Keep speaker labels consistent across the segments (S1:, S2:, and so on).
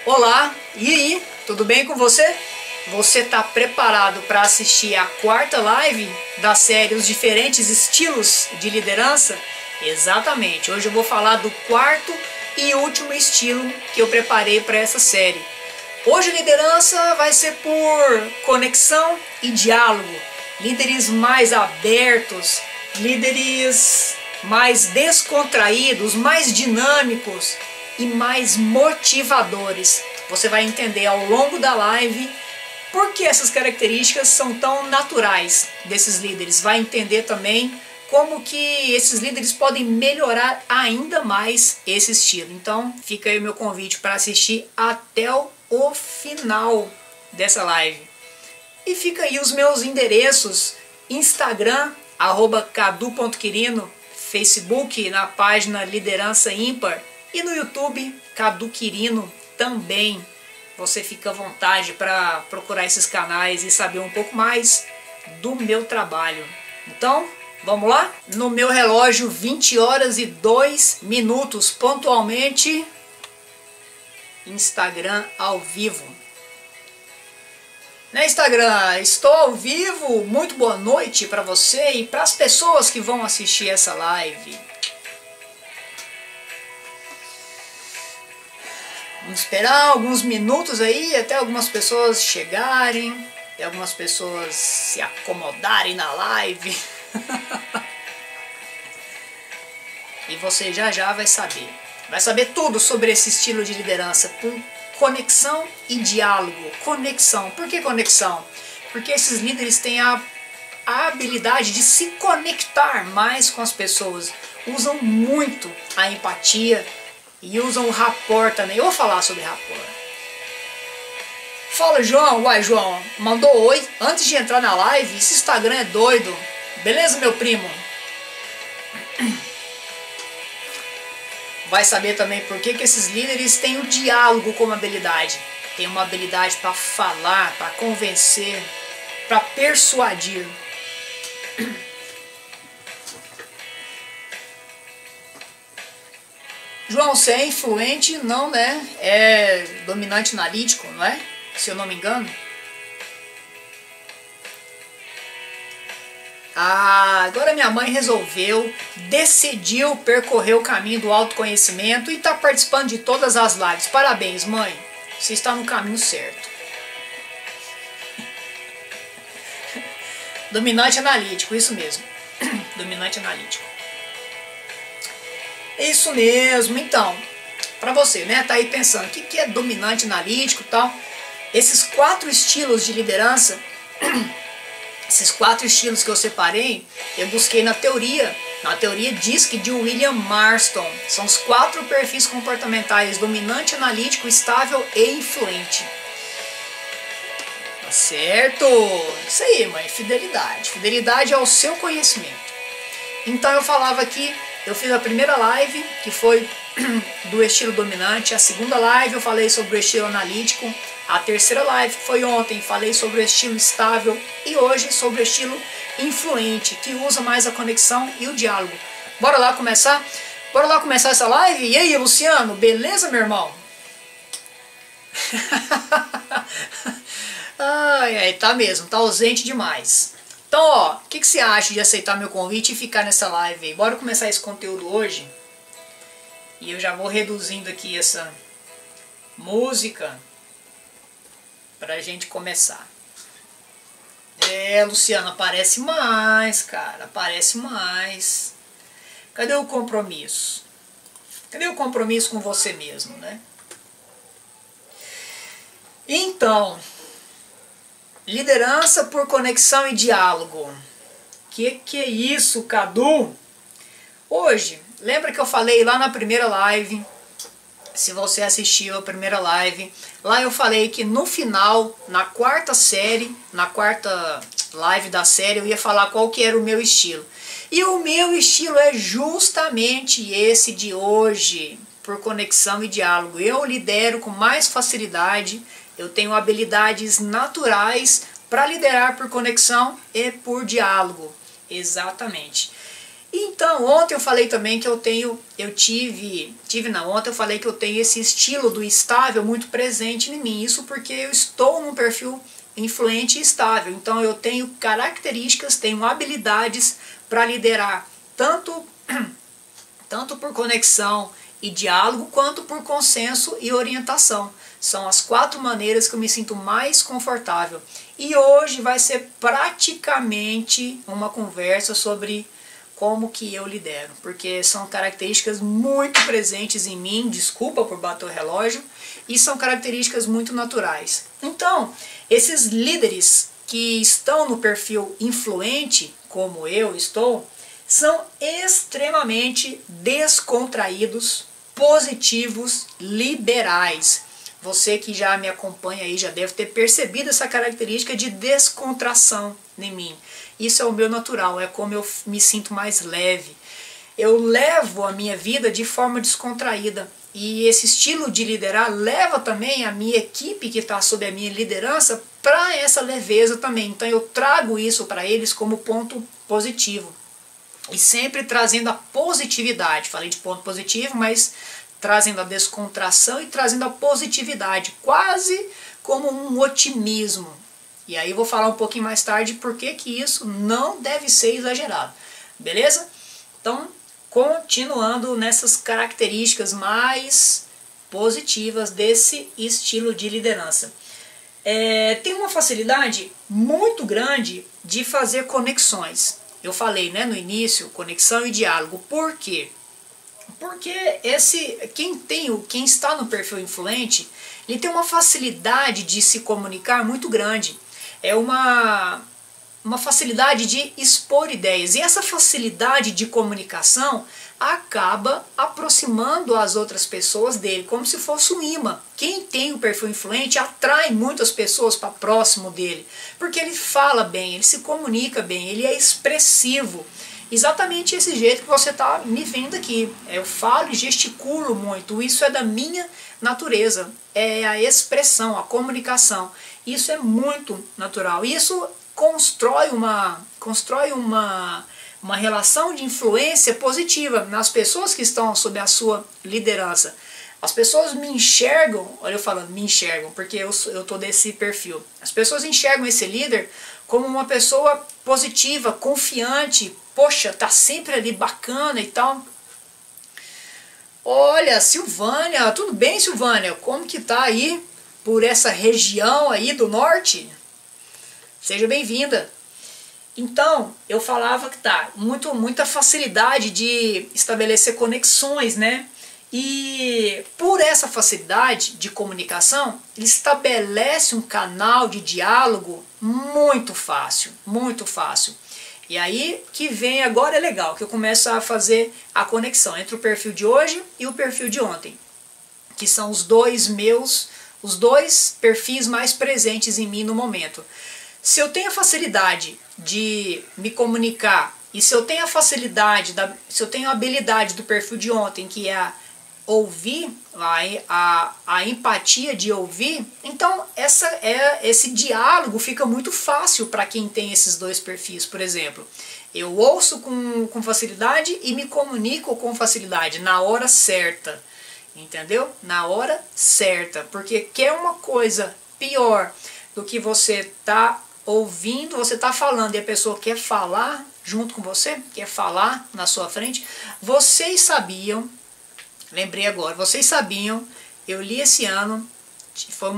S1: Olá, e aí, tudo bem com você? Você está preparado para assistir a quarta live da série Os Diferentes Estilos de Liderança? Exatamente, hoje eu vou falar do quarto e último estilo que eu preparei para essa série. Hoje a liderança vai ser por conexão e diálogo, líderes mais abertos, líderes mais descontraídos, mais dinâmicos e mais motivadores. Você vai entender ao longo da live por que essas características são tão naturais desses líderes. Vai entender também como que esses líderes podem melhorar ainda mais esse estilo. Então fica aí o meu convite para assistir até o final dessa live. E fica aí os meus endereços: Instagram, @cadu.quirino, Facebook na página Liderança Ímpar e no YouTube, Cadu Quirino também. Você fica à vontade para procurar esses canais e saber um pouco mais do meu trabalho. Então, vamos lá? No meu relógio, 20 horas e 2 minutos, pontualmente, Instagram ao vivo. No Instagram, estou ao vivo, muito boa noite para você e para as pessoas que vão assistir essa live. Vamos esperar alguns minutos aí, até algumas pessoas chegarem, até algumas pessoas se acomodarem na live. E você já vai saber. Vai saber tudo sobre esse estilo de liderança, por conexão e diálogo. Conexão. Por que conexão? Porque esses líderes têm a habilidade de se conectar mais com as pessoas. Usam muito a empatia e usam o rapport também. Eu vou falar sobre rapport. Fala, João. Uai, João, mandou oi antes de entrar na live? Esse Instagram é doido. Beleza, meu primo? Vai saber também por que esses líderes têm o diálogo como habilidade. Tem uma habilidade para falar, para convencer, para persuadir. João, você é influente? Não, né? É dominante analítico, não é? Se eu não me engano. Ah, agora minha mãe decidiu percorrer o caminho do autoconhecimento e está participando de todas as lives. Parabéns, mãe. Você está no caminho certo. Dominante analítico, isso mesmo. Dominante analítico. Isso mesmo. Então, para você, né, tá aí pensando, o que é dominante analítico e tal? Esses 4 estilos de liderança, esses 4 estilos que eu separei, eu busquei na teoria DISC de William Marston. São os 4 perfis comportamentais: dominante, analítico, estável e influente. Tá certo? Isso aí, mãe, fidelidade. Fidelidade ao seu conhecimento. Então eu falava aqui, eu fiz a primeira live, que foi do estilo dominante. A segunda live eu falei sobre o estilo analítico. A terceira live, que foi ontem, falei sobre o estilo estável. E hoje sobre o estilo influente, que usa mais a conexão e o diálogo. Bora lá começar? Bora lá começar essa live? E aí, Luciano, beleza, meu irmão? Ai, tá mesmo, tá ausente demais. Então, ó, o que você acha de aceitar meu convite e ficar nessa live aí? Bora começar esse conteúdo hoje? E eu já vou reduzindo aqui essa música pra gente começar. Luciano, aparece mais, cara, aparece mais. Cadê o compromisso? Cadê o compromisso com você mesmo, né? Então, liderança por conexão e diálogo. Que é isso, Cadu? Hoje, lembra que eu falei lá na primeira live? Se você assistiu a primeira live, lá eu falei que no final, na quarta live da série, eu ia falar qual que era o meu estilo. E o meu estilo é justamente esse de hoje, por conexão e diálogo. Eu lidero com mais facilidade, eu tenho habilidades naturais para liderar por conexão e por diálogo. Exatamente. Então, ontem eu falei também que ontem eu falei que eu tenho esse estilo do estável muito presente em mim. Isso porque eu estou num perfil influente e estável. Então eu tenho características, tenho habilidades para liderar tanto por conexão e diálogo, quanto por consenso e orientação. São as 4 maneiras que eu me sinto mais confortável. E hoje vai ser praticamente uma conversa sobre como que eu lidero, porque são características muito presentes em mim, desculpa por bater o relógio, e são características muito naturais. Então, esses líderes que estão no perfil influente, como eu estou, são extremamente descontraídos, positivos, liberais. Você que já me acompanha aí já deve ter percebido essa característica de descontração em mim. Isso é o meu natural, é como eu me sinto mais leve. Eu levo a minha vida de forma descontraída. E esse estilo de liderar leva também a minha equipe que está sob a minha liderança para essa leveza também. Então eu trago isso para eles como ponto positivo. E sempre trazendo a positividade. Falei de ponto positivo, mas trazendo a descontração e trazendo a positividade, quase como um otimismo. E aí eu vou falar um pouquinho mais tarde por que isso não deve ser exagerado. Beleza? Então, continuando nessas características mais positivas desse estilo de liderança. Tem uma facilidade muito grande de fazer conexões. Eu falei, né, no início, conexão e diálogo. Por quê? Porque quem está no perfil influente, ele tem uma facilidade de se comunicar muito grande. É uma facilidade de expor ideias. E essa facilidade de comunicação acaba aproximando as outras pessoas dele, como se fosse um imã. Quem tem o perfil influente atrai muitas pessoas para próximo dele, porque ele fala bem, ele se comunica bem, ele é expressivo. Exatamente esse jeito que você está me vendo aqui. Eu falo e gesticulo muito, isso é da minha natureza, é a expressão, a comunicação. Isso é muito natural. Isso constrói uma relação de influência positiva nas pessoas que estão sob a sua liderança. As pessoas me enxergam, olha eu falando, me enxergam, porque eu estou desse perfil. As pessoas enxergam esse líder como uma pessoa positiva, confiante, poxa, tá sempre ali bacana e tal. Olha, Silvânia, tudo bem, Silvânia? Como que tá aí por essa região aí do norte? Seja bem-vinda. Então, eu falava que tá muita facilidade de estabelecer conexões, né? E por essa facilidade de comunicação, ele estabelece um canal de diálogo muito fácil, muito fácil. E aí que vem agora é legal, que eu começo a fazer a conexão entre o perfil de hoje e o perfil de ontem, que são os dois perfis mais presentes em mim no momento. Se eu tenho a facilidade de me comunicar e se eu tenho a habilidade do perfil de ontem, que é a ouvir, a empatia de ouvir, então esse diálogo fica muito fácil para quem tem esses dois perfis, por exemplo. Eu ouço com facilidade e me comunico com facilidade, na hora certa, entendeu? Na hora certa, porque quer uma coisa pior do que você tá ouvindo, você tá falando e a pessoa quer falar junto com você, quer falar na sua frente. Vocês sabiam, lembrei agora, vocês sabiam, eu li esse ano, foi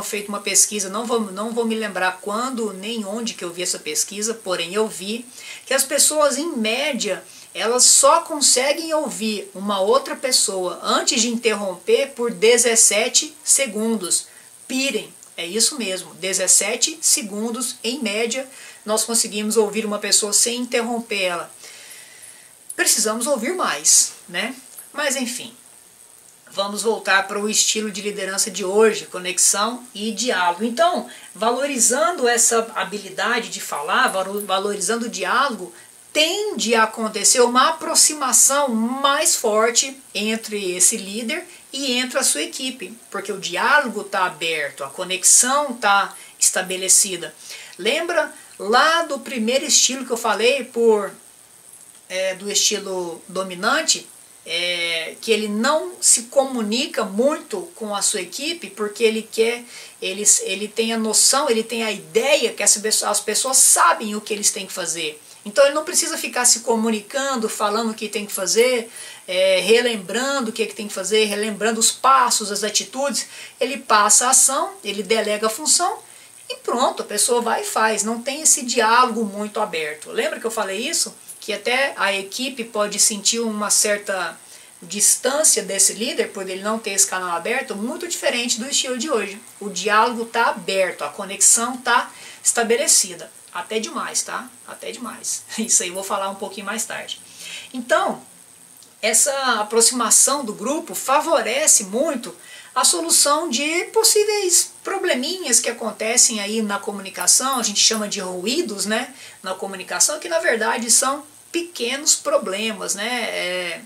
S1: feita uma pesquisa, não vou me lembrar quando nem onde que eu vi essa pesquisa, porém eu vi que as pessoas em média, elas só conseguem ouvir uma outra pessoa antes de interromper por 17 segundos. Pirem, é isso mesmo, 17 segundos em média nós conseguimos ouvir uma pessoa sem interromper ela. Precisamos ouvir mais, né? Mas enfim, vamos voltar para o estilo de liderança de hoje, conexão e diálogo. Então, valorizando essa habilidade de falar, valorizando o diálogo, tende a acontecer uma aproximação mais forte entre esse líder e entre a sua equipe, porque o diálogo está aberto, a conexão está estabelecida. Lembra lá do primeiro estilo que eu falei por do estilo dominante, que ele não se comunica muito com a sua equipe, porque ele tem a noção, ele tem a ideia que as pessoas sabem o que eles têm que fazer. Então ele não precisa ficar se comunicando, falando o que tem que fazer, relembrando o que tem que fazer, relembrando os passos, as atitudes. Ele passa a ação, ele delega a função e pronto, a pessoa vai e faz. Não tem esse diálogo muito aberto. Lembra que eu falei isso? Que até a equipe pode sentir uma certa distância desse líder, por ele não ter esse canal aberto, muito diferente do estilo de hoje. O diálogo está aberto, a conexão está estabelecida. Até demais, tá? Até demais. Isso aí eu vou falar um pouquinho mais tarde. Então, essa aproximação do grupo favorece muito a solução de possíveis probleminhas que acontecem aí na comunicação. A gente chama de ruídos, né? Na comunicação, que na verdade são pequenos problemas, né?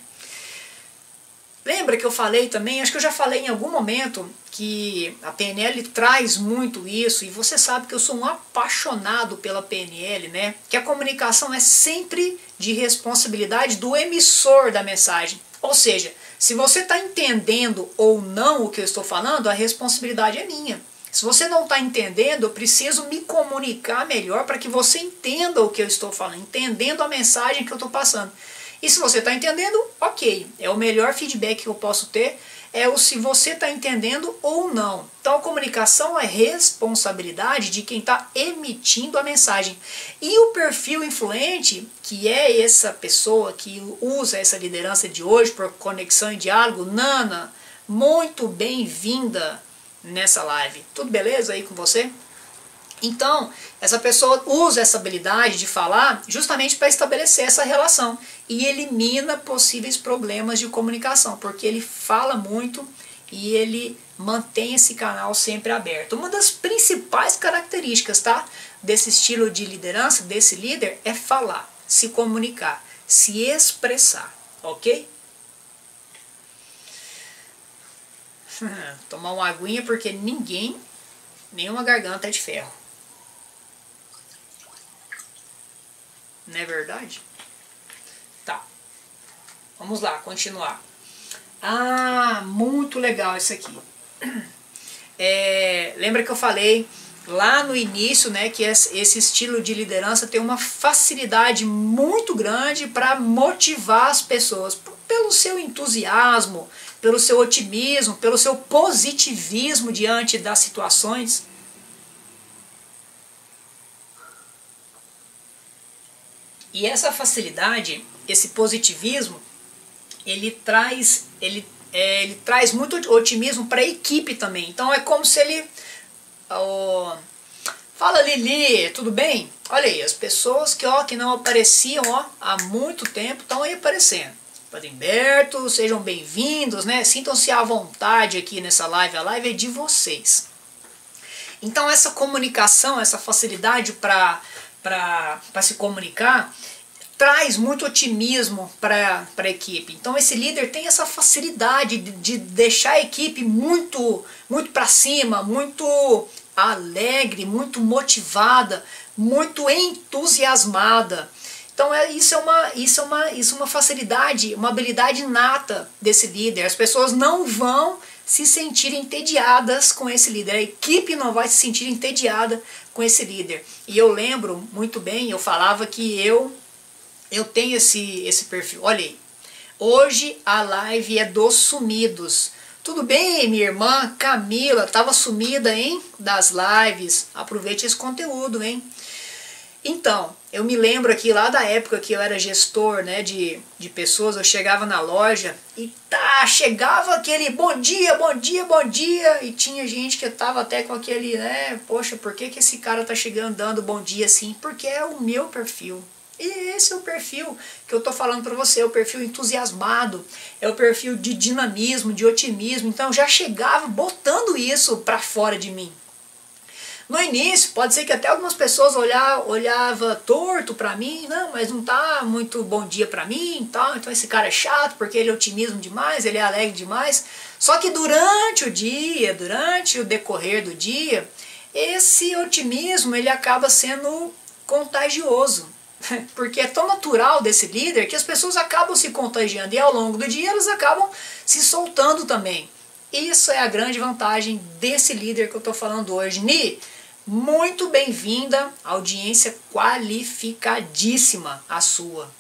S1: Lembra que eu falei também, acho que eu já falei em algum momento, que a PNL traz muito isso, e você sabe que eu sou um apaixonado pela PNL, né? Que a comunicação é sempre de responsabilidade do emissor da mensagem. Ou seja, se você está entendendo ou não o que eu estou falando, a responsabilidade é minha. Se você não está entendendo, eu preciso me comunicar melhor para que você entenda o que eu estou falando, entendendo a mensagem que eu estou passando. E se você está entendendo, ok. É o melhor feedback que eu posso ter, é o se você está entendendo ou não. Então a comunicação é responsabilidade de quem está emitindo a mensagem. E o perfil influente, que é essa pessoa que usa essa liderança de hoje por conexão e diálogo, Nana, muito bem-vinda nessa live. Tudo beleza aí com você? Então, essa pessoa usa essa habilidade de falar justamente para estabelecer essa relação e elimina possíveis problemas de comunicação, porque ele fala muito e ele mantém esse canal sempre aberto. Uma das principais características, tá, desse estilo de liderança, desse líder, é falar, se comunicar, se expressar, ok? Tomar uma aguinha porque nenhuma garganta é de ferro. Não é verdade? Tá. Vamos lá, continuar. Ah, muito legal isso aqui. Lembra que eu falei lá no início, né, que esse estilo de liderança tem uma facilidade muito grande para motivar as pessoas pelo seu entusiasmo, pelo seu otimismo, pelo seu positivismo diante das situações. E essa facilidade, esse positivismo, ele traz muito otimismo para a equipe também. Então é como se ele... Fala, Lili, tudo bem? Olha aí, as pessoas que não apareciam há muito tempo estão aí aparecendo. Padrimberto, sejam bem-vindos, né? Sintam-se à vontade aqui nessa live. A live é de vocês. Então essa comunicação, essa facilidade para se comunicar, traz muito otimismo para a equipe. Então esse líder tem essa facilidade de deixar a equipe muito para cima, muito alegre, muito motivada, muito entusiasmada. Então isso é uma facilidade, uma habilidade inata desse líder. As pessoas não vão se sentir entediadas com esse líder. A equipe não vai se sentir entediada com esse líder. E eu lembro muito bem, eu falava que eu tenho esse perfil. Olha aí, hoje a live é dos sumidos. Tudo bem, minha irmã Camila, estava sumida, hein, das lives. Aproveite esse conteúdo, hein. Então, eu me lembro aqui lá da época que eu era gestor, né, de pessoas, eu chegava na loja e chegava aquele bom dia, bom dia, bom dia, e tinha gente que tava até com aquele, né, poxa, por que esse cara tá chegando dando bom dia assim? Porque é o meu perfil. E esse é o perfil que eu tô falando para você, é o perfil entusiasmado, é o perfil de dinamismo, de otimismo. Então eu já chegava botando isso para fora de mim. No início, pode ser que até algumas pessoas olhava torto para mim, não, mas não tá muito bom dia para mim, tal. Então esse cara é chato porque ele é otimismo demais, ele é alegre demais. Só que durante o dia, durante o decorrer do dia, esse otimismo ele acaba sendo contagioso, Porque é tão natural desse líder que as pessoas acabam se contagiando e ao longo do dia elas acabam se soltando também. Isso é a grande vantagem desse líder que eu estou falando hoje. Ni, muito bem-vinda, audiência qualificadíssima a sua.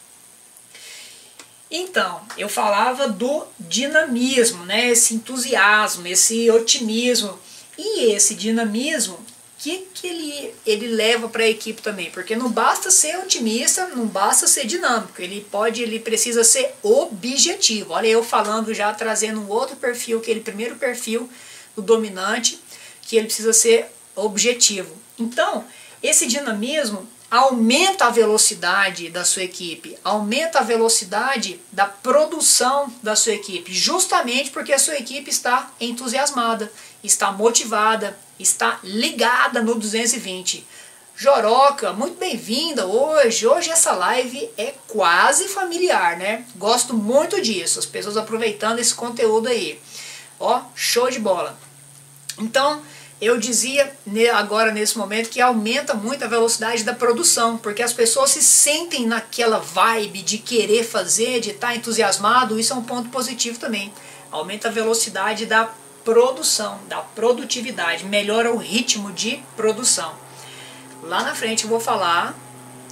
S1: Então, eu falava do dinamismo, né? Esse entusiasmo, esse otimismo. E esse dinamismo, que ele leva para a equipe também? Porque não basta ser otimista, não basta ser dinâmico. Ele precisa ser objetivo. Olha eu falando já, trazendo um outro perfil, aquele primeiro perfil do dominante, que ele precisa ser objetivo. Então, esse dinamismo aumenta a velocidade da sua equipe, aumenta a velocidade da produção da sua equipe, justamente porque a sua equipe está entusiasmada, está motivada, está ligada no 220. Joroca, muito bem-vinda hoje. Hoje essa live é quase familiar, né? Gosto muito disso, as pessoas aproveitando esse conteúdo aí. Ó, show de bola. Então, eu dizia agora nesse momento que aumenta muito a velocidade da produção, porque as pessoas se sentem naquela vibe de querer fazer, de estar entusiasmado. Isso é um ponto positivo também. Aumenta a velocidade da produção, da produtividade, melhora o ritmo de produção. Lá na frente eu vou falar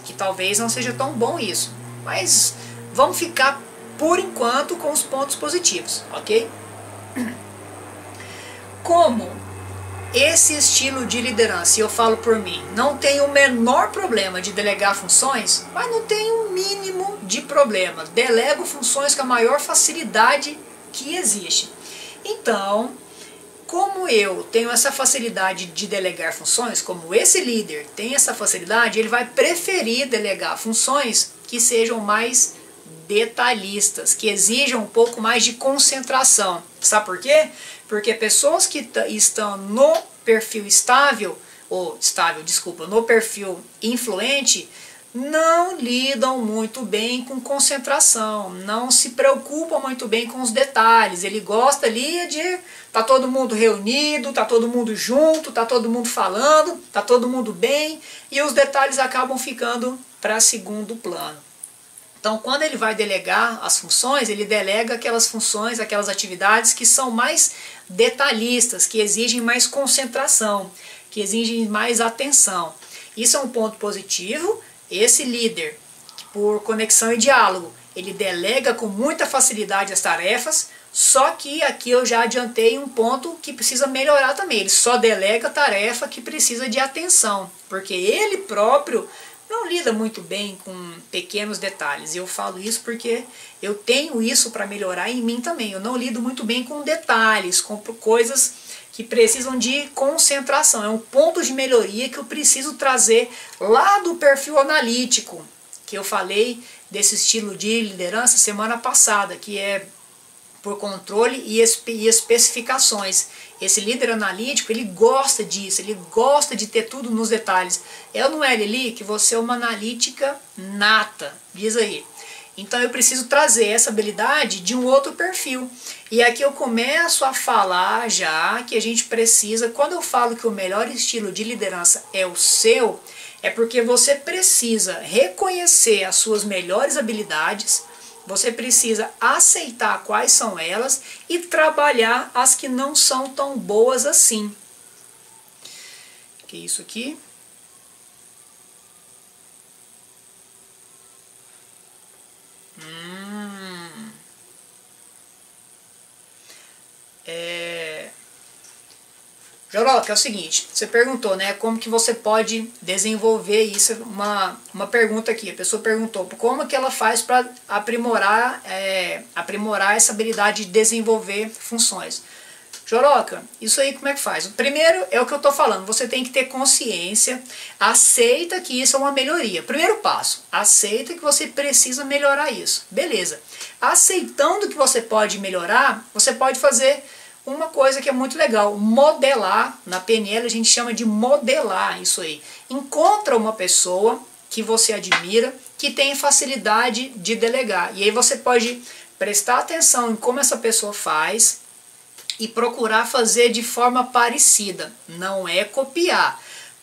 S1: que talvez não seja tão bom isso, mas vamos ficar por enquanto com os pontos positivos, ok? Como esse estilo de liderança, e eu falo por mim, não tem o menor problema de delegar funções, mas não tem um mínimo de problema. Delego funções com a maior facilidade que existe. Então, como eu tenho essa facilidade de delegar funções, como esse líder tem essa facilidade, ele vai preferir delegar funções que sejam mais detalhistas, que exijam um pouco mais de concentração. Sabe por quê? Porque pessoas que estão no perfil no perfil influente, não lidam muito bem com concentração, não se preocupam muito bem com os detalhes. Ele gosta ali de tá todo mundo reunido, tá todo mundo junto, tá todo mundo falando, tá todo mundo bem, e os detalhes acabam ficando para segundo plano. Então, quando ele vai delegar as funções, ele delega aquelas funções, aquelas atividades que são mais detalhistas, que exigem mais concentração, que exigem mais atenção. Isso é um ponto positivo. Esse líder, por conexão e diálogo, ele delega com muita facilidade as tarefas, só que aqui eu já adiantei um ponto que precisa melhorar também. Ele só delega tarefa que precisa de atenção, porque ele próprio não lida muito bem com pequenos detalhes. Eu falo isso porque eu tenho isso para melhorar em mim também. Eu não lido muito bem com detalhes, com coisas que precisam de concentração. É um ponto de melhoria que eu preciso trazer lá do perfil analítico, que eu falei desse estilo de liderança semana passada, que é por controle e especificações. Esse líder analítico, ele gosta disso, ele gosta de ter tudo nos detalhes. É ou não é, Lili, que você é uma analítica nata, diz aí. Então eu preciso trazer essa habilidade de um outro perfil. E aqui eu começo a falar já que a gente precisa, quando eu falo que o melhor estilo de liderança é o seu, é porque você precisa reconhecer as suas melhores habilidades, você precisa aceitar quais são elas e trabalhar as que não são tão boas assim. Que é isso aqui? Joroca, é o seguinte, você perguntou, né, como que você pode desenvolver isso, uma pergunta aqui, a pessoa perguntou como que ela faz para aprimorar essa habilidade de desenvolver funções. Joroca, isso aí como é que faz? O primeiro é o que eu estou falando, você tem que ter consciência, aceita que isso é uma melhoria. Primeiro passo, aceita que você precisa melhorar isso. Beleza. Aceitando que você pode melhorar, você pode fazer uma coisa que é muito legal, modelar. Na PNL a gente chama de modelar isso aí. Encontra uma pessoa que você admira, que tem facilidade de delegar. E aí você pode prestar atenção em como essa pessoa faz e procurar fazer de forma parecida. Não é copiar.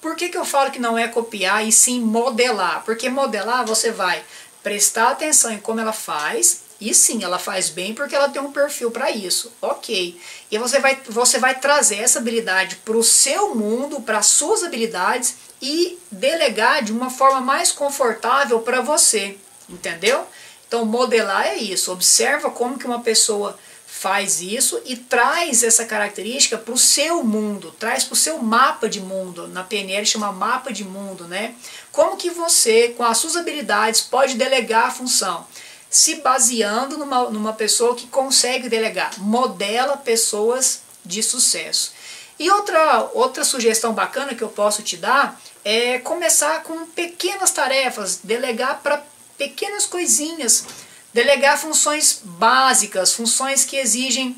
S1: Por que que eu falo que não é copiar e sim modelar? Porque modelar você vai prestar atenção em como ela faz, e sim, ela faz bem porque ela tem um perfil para isso, ok. E você vai trazer essa habilidade para o seu mundo, para as suas habilidades, e delegar de uma forma mais confortável para você, entendeu? Então modelar é isso, observa como que uma pessoa faz isso e traz essa característica para o seu mundo, traz para o seu mapa de mundo. Na PNL chama mapa de mundo, né? Como que você, com as suas habilidades, pode delegar a função? Se baseando numa pessoa que consegue delegar. Modela pessoas de sucesso. E outra sugestão bacana que eu posso te dar é começar com pequenas tarefas, delegar para pequenas coisinhas. Delegar funções básicas, funções que exigem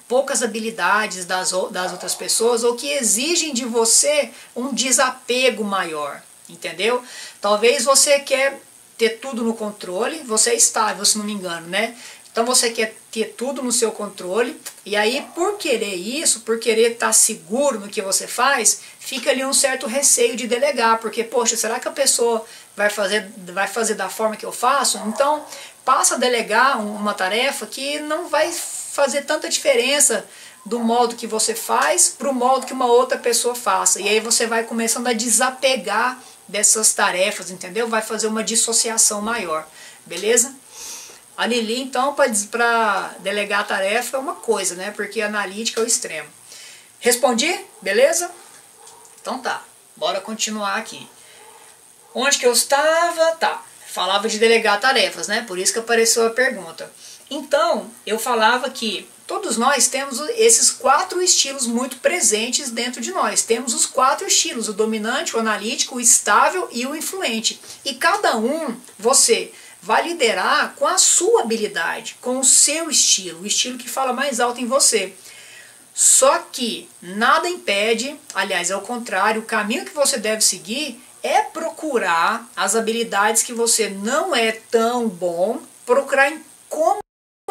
S1: poucas habilidades das outras pessoas ou que exigem de você um desapego maior, entendeu? Talvez você quer ter tudo no controle, você é estável, se não me engano, né? Então você quer ter tudo no seu controle e aí por querer isso, por querer estar seguro no que você faz, fica ali um certo receio de delegar, porque poxa, será que a pessoa vai fazer da forma que eu faço? Então passa a delegar uma tarefa que não vai fazer tanta diferença do modo que você faz para o modo que uma outra pessoa faça. E aí você vai começando a desapegar dessas tarefas, entendeu? Vai fazer uma dissociação maior, beleza? A Lili, então, para delegar a tarefa é uma coisa, né? Porque a analítica é o extremo. Respondi? Beleza? Então tá, bora continuar aqui. Onde que eu estava? Tá, falava de delegar tarefas, né? Por isso que apareceu a pergunta. Então, eu falava que todos nós temos esses 4 estilos muito presentes dentro de nós. Temos os 4 estilos, o dominante, o analítico, o estável e o influente. E cada um, você vai liderar com a sua habilidade, com o seu estilo, o estilo que fala mais alto em você. Só que nada impede, aliás, ao contrário, o caminho que você deve seguir é procurar as habilidades que você não é tão bom, procurar em como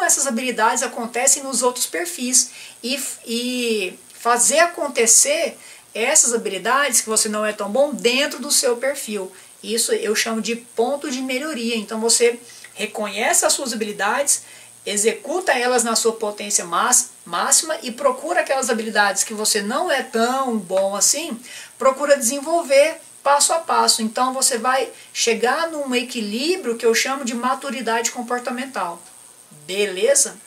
S1: essas habilidades acontecem nos outros perfis e fazer acontecer essas habilidades que você não é tão bom dentro do seu perfil. Isso eu chamo de ponto de melhoria. Então você reconhece as suas habilidades, executa elas na sua potência máxima e procura aquelas habilidades que você não é tão bom assim, procura desenvolver passo a passo. Então você vai chegar num equilíbrio que eu chamo de maturidade comportamental. Beleza?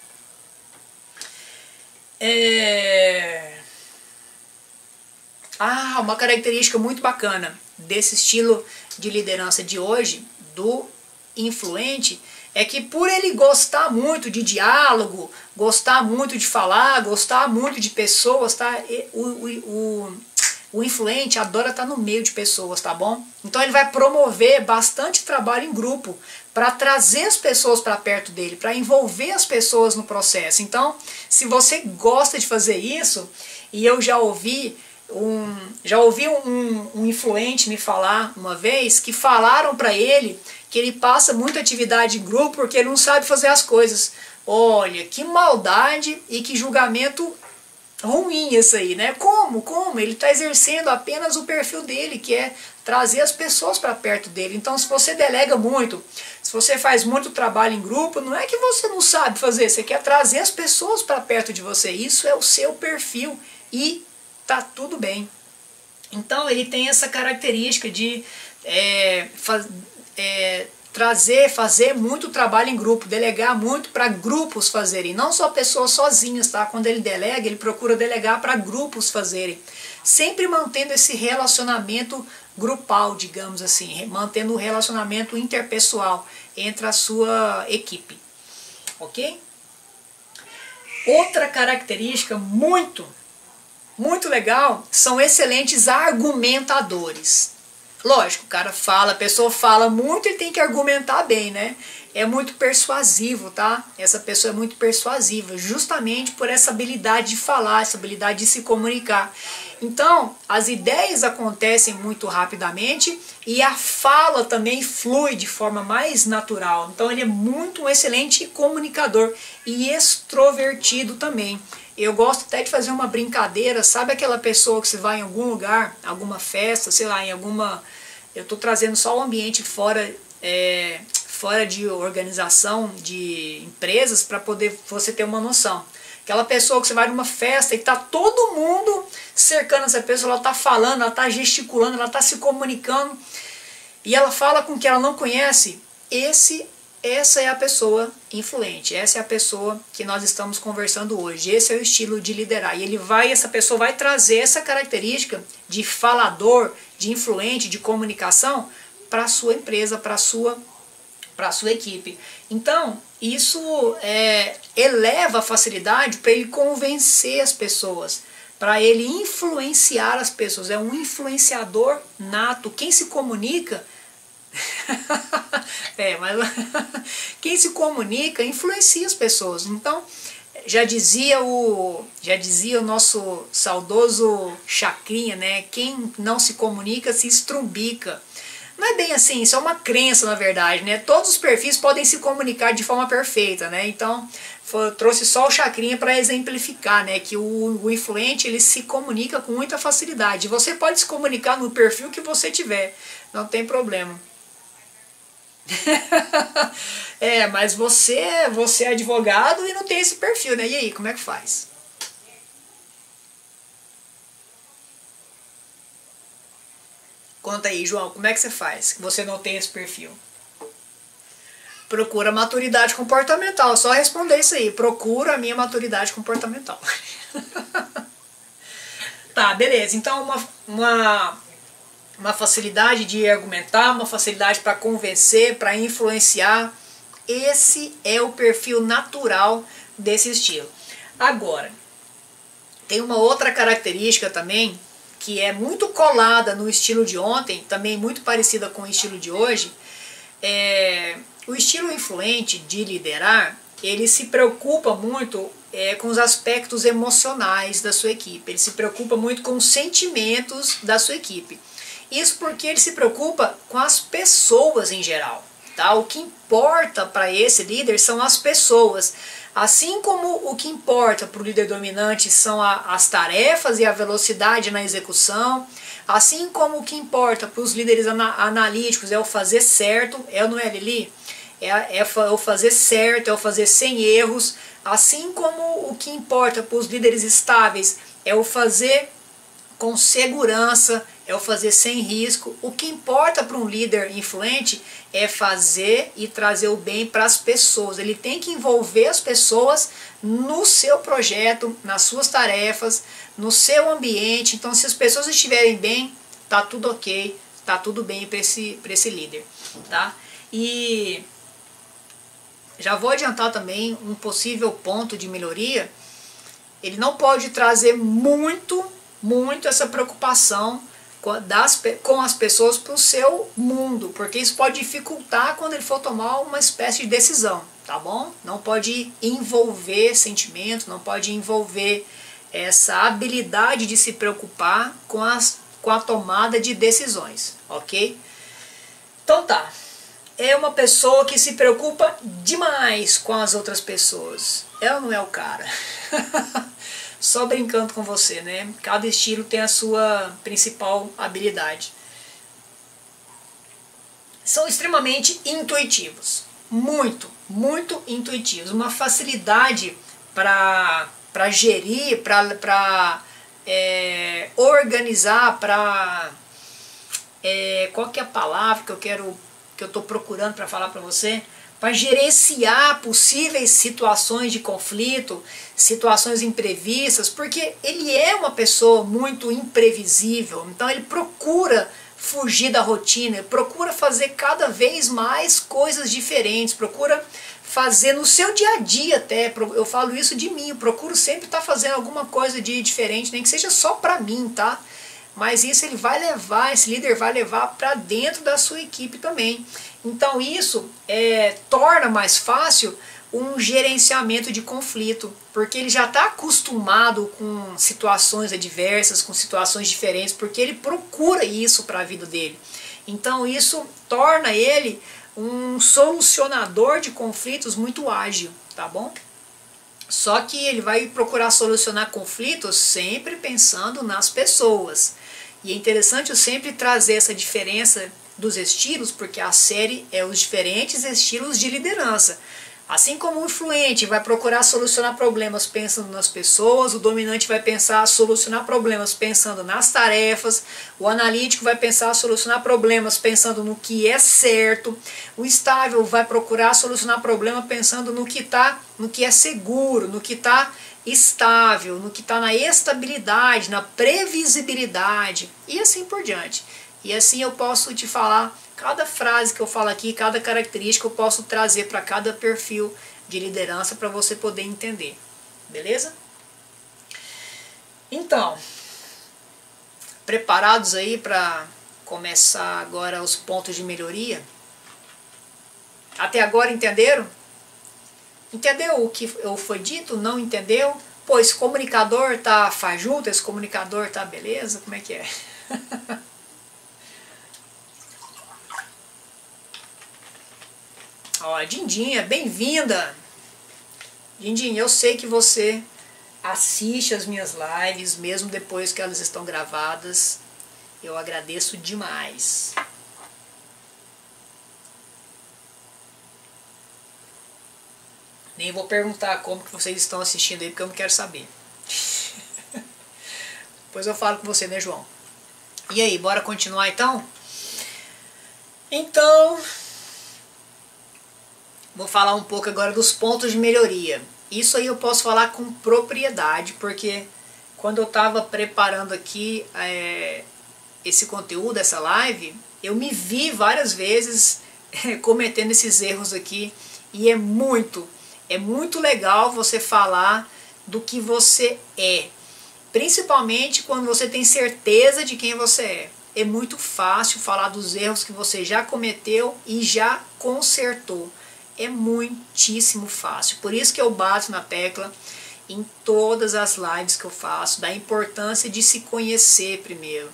S1: Uma característica muito bacana desse estilo de liderança de hoje, do influente, é que por ele gostar muito de diálogo, gostar muito de falar, gostar muito de pessoas, tá? O influente adora estar no meio de pessoas, tá bom? Então ele vai promover bastante trabalho em grupo para trazer as pessoas para perto dele, para envolver as pessoas no processo. Então, se você gosta de fazer isso, e eu já ouvi um influente me falar uma vez que falaram para ele que ele passa muita atividade em grupo porque ele não sabe fazer as coisas. Olha, que maldade e que julgamento ruim isso aí, né? Como? Ele está exercendo apenas o perfil dele, que é trazer as pessoas para perto dele. Então, se você delega muito, se você faz muito trabalho em grupo, não é que você não sabe fazer, você quer trazer as pessoas para perto de você. Isso é o seu perfil e tá tudo bem. Então, ele tem essa característica de fazer muito trabalho em grupo, delegar muito para grupos fazerem, não só pessoas sozinhas, tá? Quando ele delega, ele procura delegar para grupos fazerem, sempre mantendo esse relacionamento grupal, digamos assim, mantendo o relacionamento interpessoal entre a sua equipe, ok? Outra característica muito legal são excelentes argumentadores. Lógico, o cara fala, a pessoa fala muito, ele tem que argumentar bem, né? É muito persuasivo, tá? Essa pessoa é muito persuasiva, justamente por essa habilidade de falar, essa habilidade de se comunicar. Então, as ideias acontecem muito rapidamente e a fala também flui de forma mais natural. Então, ele é muito um excelente comunicador e extrovertido também. eu gosto até de fazer uma brincadeira, sabe aquela pessoa que você vai em algum lugar, alguma festa, sei lá, em alguma... Eu estou trazendo só o ambiente fora, fora de organização de empresas para poder você ter uma noção. Aquela pessoa que você vai numa festa e tá todo mundo cercando essa pessoa, ela tá falando, ela tá gesticulando, ela tá se comunicando e ela fala com quem ela não conhece. Essa é a pessoa influente, essa é a pessoa que nós estamos conversando hoje, esse é o estilo de liderar. E essa pessoa vai trazer essa característica de falador, de influente, de comunicação para a sua empresa, para a sua equipe. Então, isso eleva a facilidade para ele convencer as pessoas, para ele influenciar as pessoas. É um influenciador nato. Quem se comunica... mas quem se comunica influencia as pessoas. Então, já dizia o nosso saudoso Chacrinha, né? Quem não se comunica se estrumbica. Não é bem assim, isso é uma crença na verdade, né? Todos os perfis podem se comunicar de forma perfeita, né? Então, trouxe só o Chacrinha para exemplificar, né? Que o influente, ele se comunica com muita facilidade. Você pode se comunicar no perfil que você tiver, não tem problema. Mas você é advogado e não tem esse perfil, né? E aí, como é que faz? Conta aí, João, como é que você faz que você não tem esse perfil? Procura maturidade comportamental, só responder isso aí. Procura a minha maturidade comportamental. Tá, beleza. Então, uma facilidade de argumentar, uma facilidade para convencer, para influenciar. Esse é o perfil natural desse estilo. Agora, tem uma outra característica também, que é muito colada no estilo de ontem, também muito parecida com o estilo de hoje. O estilo influente de liderar, ele se preocupa muito com os aspectos emocionais da sua equipe, ele se preocupa muito com os sentimentos da sua equipe. Isso porque ele se preocupa com as pessoas em geral. Tá? O que importa para esse líder são as pessoas. Assim como o que importa para o líder dominante são as tarefas e a velocidade na execução, assim como o que importa para os líderes analíticos é o fazer certo, não é, Lili? É o fazer certo, é o fazer sem erros, assim como o que importa para os líderes estáveis é o fazer com segurança, é o fazer sem risco. O que importa para um líder influente é fazer e trazer o bem para as pessoas. Ele tem que envolver as pessoas no seu projeto, nas suas tarefas, no seu ambiente. Então, se as pessoas estiverem bem, tá tudo ok, tá tudo bem para esse líder, tá? E já vou adiantar também um possível ponto de melhoria. Ele não pode trazer muito essa preocupação com as pessoas para o seu mundo, porque isso pode dificultar quando ele for tomar uma espécie de decisão, tá bom? Não pode envolver sentimento, não pode envolver essa habilidade de se preocupar com a tomada de decisões, ok? Então tá, é uma pessoa que se preocupa demais com as outras pessoas, ela não é o cara. Só brincando com você, né? Cada estilo tem a sua principal habilidade. São extremamente intuitivos. Muito intuitivos. Uma facilidade para gerir, para organizar, para... qual que é a palavra que eu estou procurando para falar para você? Para gerenciar possíveis situações de conflito, situações imprevistas, porque ele é uma pessoa muito imprevisível, então ele procura fugir da rotina, ele procura fazer cada vez mais coisas diferentes, procura fazer no seu dia a dia até, eu falo isso de mim, eu procuro sempre estar fazendo alguma coisa de diferente, nem que seja só para mim, tá? Mas isso ele vai levar, esse líder vai levar para dentro da sua equipe também. Então isso torna mais fácil um gerenciamento de conflito, porque ele já está acostumado com situações adversas, com situações diferentes, porque ele procura isso para a vida dele. Então isso torna ele um solucionador de conflitos muito ágil, tá bom? Só que ele vai procurar solucionar conflitos sempre pensando nas pessoas. E é interessante eu sempre trazer essa diferença dos estilos, porque a série é os diferentes estilos de liderança. Assim como o influente vai procurar solucionar problemas pensando nas pessoas, o dominante vai pensar solucionar problemas pensando nas tarefas, o analítico vai pensar solucionar problemas pensando no que é certo, o estável vai procurar solucionar problema pensando no que é seguro, no que está estável, no que está na estabilidade, na previsibilidade e assim por diante. E assim eu posso te falar, cada frase que eu falo aqui, cada característica eu posso trazer para cada perfil de liderança para você poder entender. Beleza? Então, preparados aí para começar agora os pontos de melhoria? Até agora entenderam? Entendeu o que foi dito? Não entendeu? Pô, esse comunicador tá fajuto, esse comunicador tá beleza? Como é que é? Ó, Dindinha, bem-vinda! Dindinha, eu sei que você assiste as minhas lives, mesmo depois que elas estão gravadas. Eu agradeço demais. Nem vou perguntar como que vocês estão assistindo aí, porque eu não quero saber. Depois eu falo com você, né, João? E aí, bora continuar então? Então, vou falar um pouco agora dos pontos de melhoria. Isso aí eu posso falar com propriedade, porque quando eu estava preparando aqui esse conteúdo, essa live, eu me vi várias vezes cometendo esses erros aqui, e é muito legal você falar do que você é, principalmente quando você tem certeza de quem você é. É muito fácil falar dos erros que você já cometeu e já consertou. É muitíssimo fácil. Por isso que eu bato na tecla em todas as lives que eu faço, da importância de se conhecer primeiro.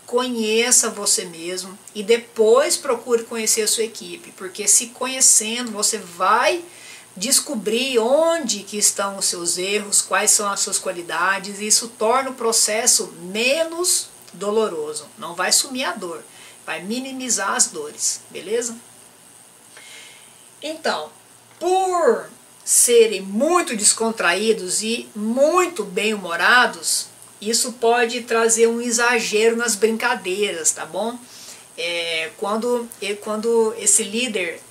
S1: Conheça você mesmo e depois procure conhecer a sua equipe, porque se conhecendo você vai descobrir onde que estão os seus erros, quais são as suas qualidades, e isso torna o processo menos doloroso. Não vai sumir a dor, vai minimizar as dores, beleza? Então, por serem muito descontraídos e muito bem-humorados, isso pode trazer um exagero nas brincadeiras, tá bom? Quando esse líder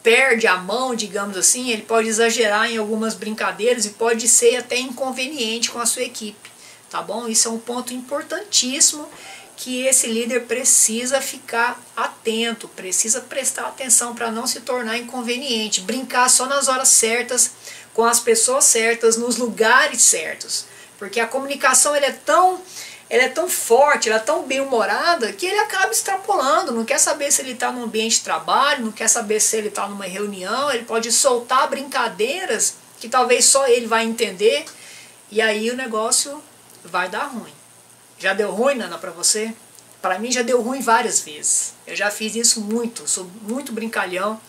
S1: perde a mão, digamos assim, ele pode exagerar em algumas brincadeiras e pode ser até inconveniente com a sua equipe, tá bom? Isso é um ponto importantíssimo que esse líder precisa ficar atento, precisa prestar atenção para não se tornar inconveniente, brincar só nas horas certas, com as pessoas certas, nos lugares certos, porque a comunicação ela é tão forte, ela é tão bem-humorada que ele acaba extrapolando, não quer saber se ele está num ambiente de trabalho, não quer saber se ele está numa reunião, ele pode soltar brincadeiras que talvez só ele vai entender, e aí o negócio vai dar ruim. Já deu ruim, Nana, pra você? Para mim já deu ruim várias vezes. Eu já fiz isso muito, sou muito brincalhão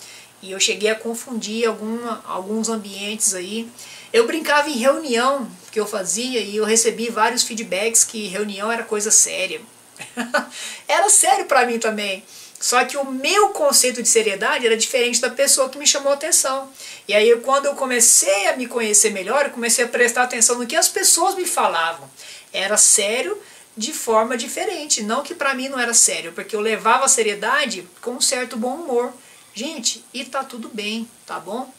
S1: e eu cheguei a confundir alguns ambientes aí. Eu brincava em reunião que eu fazia e eu recebi vários feedbacks que reunião era coisa séria. Era sério para mim também. Só que o meu conceito de seriedade era diferente da pessoa que me chamou a atenção. E aí quando eu comecei a me conhecer melhor, eu comecei a prestar atenção no que as pessoas me falavam. Era sério de forma diferente, não que para mim não era sério, porque eu levava a seriedade com um certo bom humor. Gente, e tá tudo bem, tá bom?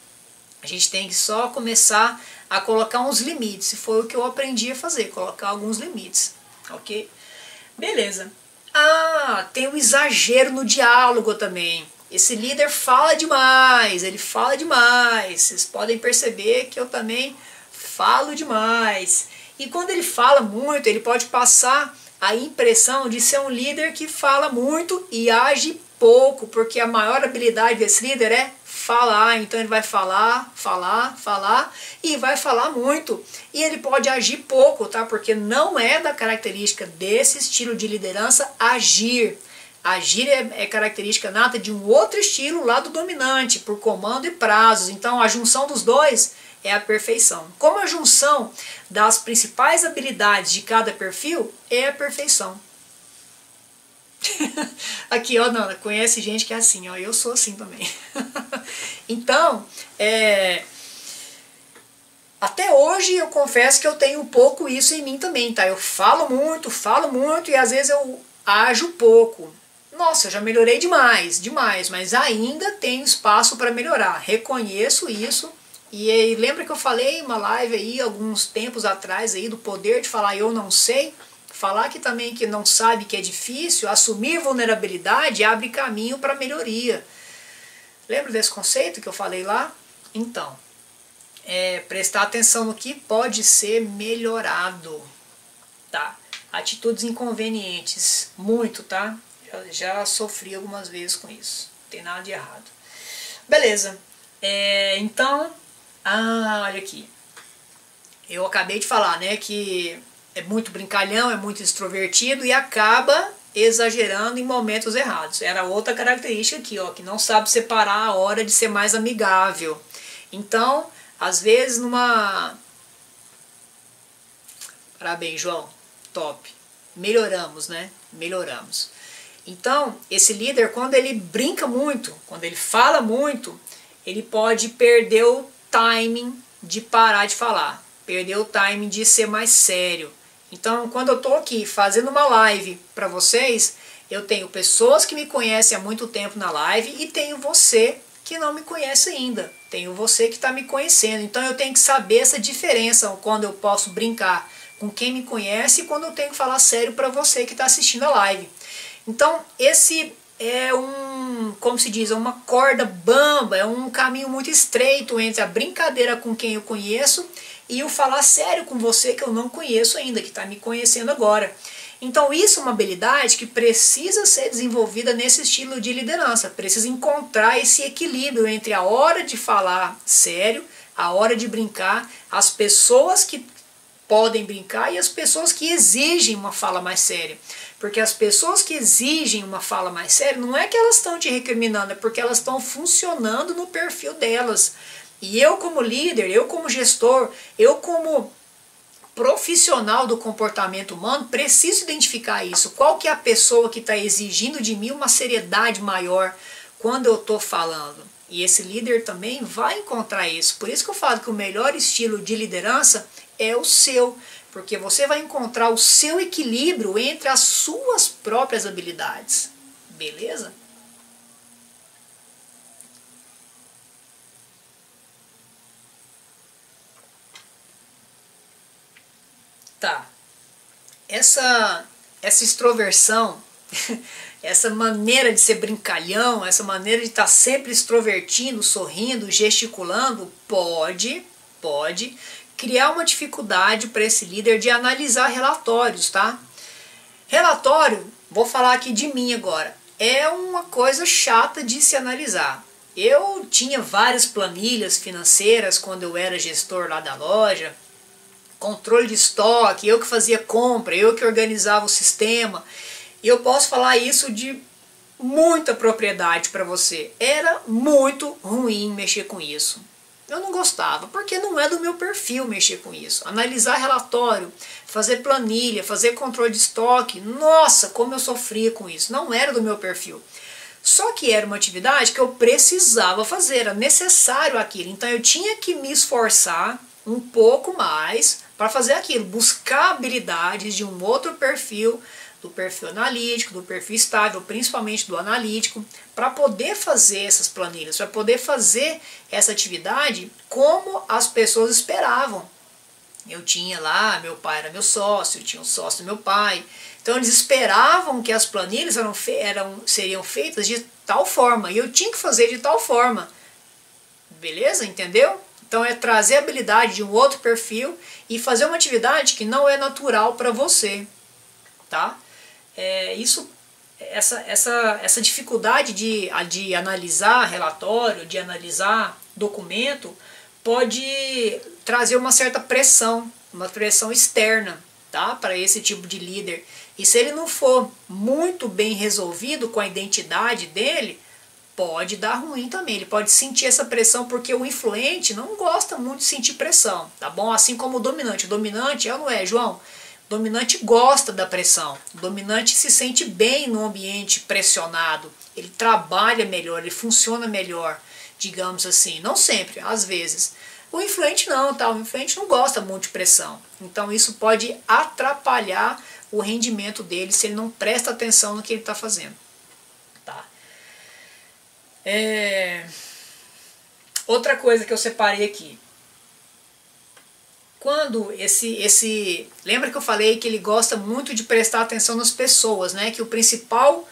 S1: A gente tem que só começar a colocar uns limites, foi o que eu aprendi a fazer, colocar alguns limites, ok? Beleza. Ah, tem um exagero no diálogo também. Esse líder fala demais, ele fala demais. Vocês podem perceber que eu também falo demais. E quando ele fala muito, ele pode passar a impressão de ser um líder que fala muito e age pouco, porque a maior habilidade desse líder é falar. Então ele vai falar e vai falar muito. E ele pode agir pouco, tá? Porque não é da característica desse estilo de liderança agir. Agir é característica nata de um outro estilo lá do dominante, por comando e prazos. Então a junção dos dois é a perfeição. Como a junção das principais habilidades de cada perfil é a perfeição. Aqui, ó, Nana, conhece gente que é assim, ó, eu sou assim também. Então, até hoje eu confesso que eu tenho um pouco isso em mim também, tá? Eu falo muito e às vezes eu ajo pouco. Nossa, eu já melhorei demais, mas ainda tenho espaço para melhorar. Reconheço isso. E lembra que eu falei em uma live aí, alguns tempos atrás, aí, do poder de falar eu não sei? Falar que também que não sabe que é difícil, assumir vulnerabilidade abre caminho para melhoria. Lembra desse conceito que eu falei lá? Então, prestar atenção no que pode ser melhorado, tá? Atitudes inconvenientes, muito, tá? Já sofri algumas vezes com isso, não tem nada de errado. Beleza, então, olha aqui, eu acabei de falar, né, que é muito brincalhão, é muito extrovertido e acaba exagerando em momentos errados. Era outra característica aqui, ó, que não sabe separar a hora de ser mais amigável. Então, às vezes Parabéns, João, top. Melhoramos, né? Melhoramos. Então, esse líder, quando ele brinca muito, quando ele fala muito, ele pode perder o timing de parar de falar, perder o timing de ser mais sério. Então, quando eu estou aqui fazendo uma live para vocês, eu tenho pessoas que me conhecem há muito tempo na live e tenho você que não me conhece ainda. Tenho você que está me conhecendo. Então, eu tenho que saber essa diferença quando eu posso brincar com quem me conhece e quando eu tenho que falar sério para você que está assistindo a live. Então, esse é como se diz, uma corda bamba, é um caminho muito estreito entre a brincadeira com quem eu conheço e o falar sério com você que eu não conheço ainda, que está me conhecendo agora. Então isso é uma habilidade que precisa ser desenvolvida nesse estilo de liderança, precisa encontrar esse equilíbrio entre a hora de falar sério, a hora de brincar, as pessoas que podem brincar e as pessoas que exigem uma fala mais séria. Porque as pessoas que exigem uma fala mais séria, não é que elas estão te recriminando, é porque elas estão funcionando no perfil delas. E eu como líder, eu como gestor, eu como profissional do comportamento humano, preciso identificar isso. Qual que é a pessoa que está exigindo de mim uma seriedade maior quando eu estou falando? E esse líder também vai encontrar isso. Por isso que eu falo que o melhor estilo de liderança é o seu. Porque você vai encontrar o seu equilíbrio entre as suas próprias habilidades. Beleza? Tá. Essa extroversão, essa maneira de ser brincalhão, essa maneira de estar sempre extrovertindo, sorrindo, gesticulando, pode criar uma dificuldade para esse líder de analisar relatórios, tá? Relatório, vou falar aqui de mim agora, é uma coisa chata de se analisar. Eu tinha várias planilhas financeiras quando eu era gestor lá da loja, controle de estoque, eu que fazia compra, eu que organizava o sistema. E eu posso falar isso de muita propriedade para você. Era muito ruim mexer com isso. Eu não gostava, porque não é do meu perfil mexer com isso. Analisar relatório, fazer planilha, fazer controle de estoque, nossa, como eu sofria com isso. Não era do meu perfil. Só que era uma atividade que eu precisava fazer, era necessário aquilo. Então eu tinha que me esforçar um pouco mais para fazer aquilo, buscar habilidades de um outro perfil, do perfil analítico, do perfil estável, principalmente do analítico, para poder fazer essas planilhas, para poder fazer essa atividade como as pessoas esperavam. Eu tinha lá, meu pai era meu sócio, eu tinha um sócio do meu pai, então eles esperavam que as planilhas seriam feitas de tal forma, e eu tinha que fazer de tal forma. Beleza? Entendeu? Então é trazer a habilidade de um outro perfil e fazer uma atividade que não é natural para você, tá? Essa dificuldade de analisar relatório, de analisar documento, pode trazer uma certa pressão, uma pressão externa, tá? Para esse tipo de líder. E se ele não for muito bem resolvido com a identidade dele, pode dar ruim também, ele pode sentir essa pressão, porque o influente não gosta muito de sentir pressão, tá bom? Assim como o dominante é ou não é, João? O dominante gosta da pressão, o dominante se sente bem no ambiente pressionado, ele trabalha melhor, ele funciona melhor, digamos assim, não sempre, às vezes. O influente não, tá? O influente não gosta muito de pressão, então isso pode atrapalhar o rendimento dele se ele não presta atenção no que ele está fazendo. Tá? Outra coisa que eu separei aqui. Quando lembra que eu falei que ele gosta muito de prestar atenção nas pessoas, né? Que o principal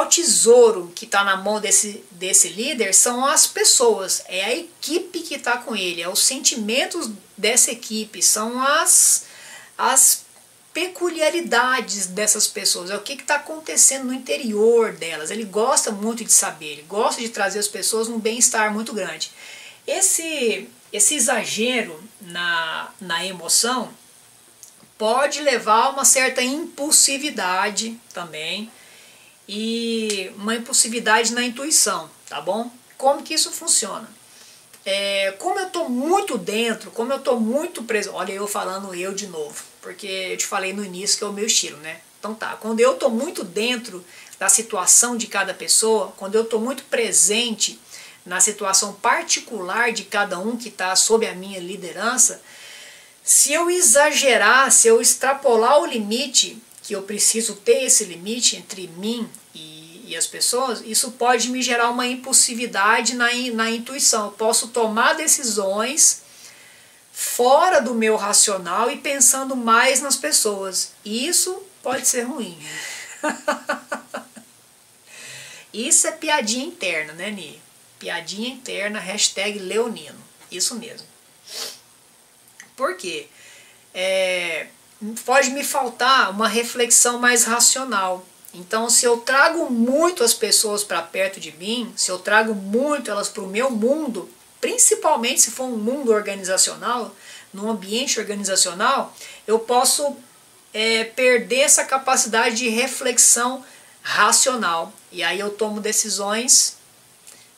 S1: tesouro que está na mão desse líder são as pessoas, é a equipe que está com ele, é os sentimentos dessa equipe, são as peculiaridades dessas pessoas, é o que está acontecendo no interior delas. Ele gosta muito de saber, ele gosta de trazer as pessoas num bem-estar muito grande. Esse exagero na emoção pode levar a uma certa impulsividade também, e uma impulsividade na intuição, tá bom? Como que isso funciona? Como eu estou muito dentro, como eu estou muito preso, olha eu falando eu de novo, porque eu te falei no início que é o meu estilo, né? Então tá, quando eu estou muito dentro da situação de cada pessoa, quando eu estou muito presente na situação particular de cada um que está sob a minha liderança, se eu exagerar, se eu extrapolar o limite, que eu preciso ter esse limite entre mim e as pessoas, isso pode me gerar uma impulsividade na intuição. Eu posso tomar decisões fora do meu racional e pensando mais nas pessoas. E isso pode ser ruim. Isso é piadinha interna, né, Ni? Piadinha interna, #leonino. Isso mesmo. Por quê? Pode me faltar uma reflexão mais racional. Então, se eu trago muito as pessoas para perto de mim, se eu trago muito elas para o meu mundo, principalmente se for um mundo organizacional, num ambiente organizacional, eu posso perder essa capacidade de reflexão racional. E aí eu tomo decisões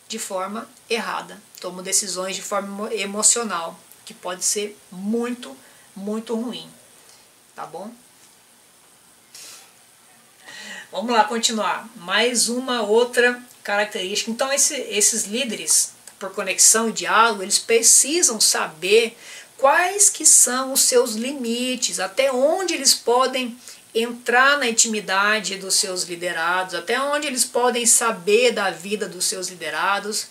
S1: de forma errada, tomo decisões de forma emocional, que pode ser muito, muito ruim. Tá bom? Vamos lá, continuar. Mais uma outra característica. Então, esses líderes, por conexão e diálogo, eles precisam saber quais que são os seus limites, até onde eles podem entrar na intimidade dos seus liderados, até onde eles podem saber da vida dos seus liderados.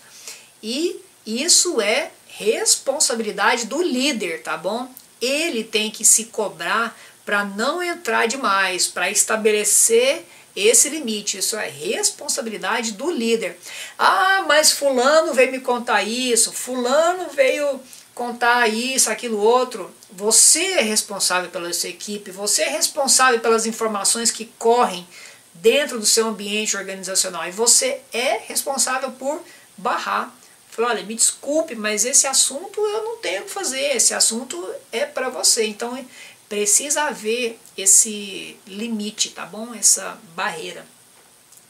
S1: E isso é responsabilidade do líder, tá bom? Ele tem que se cobrar para não entrar demais, para estabelecer esse limite. Isso é responsabilidade do líder. Ah, mas fulano veio me contar isso, fulano veio contar isso, aquilo, outro. Você é responsável pela sua equipe, você é responsável pelas informações que correm dentro do seu ambiente organizacional, e você é responsável por barrar. Falei, olha, me desculpe, mas esse assunto eu não tenho o que fazer, esse assunto é para você. Então precisa haver esse limite, tá bom? Essa barreira,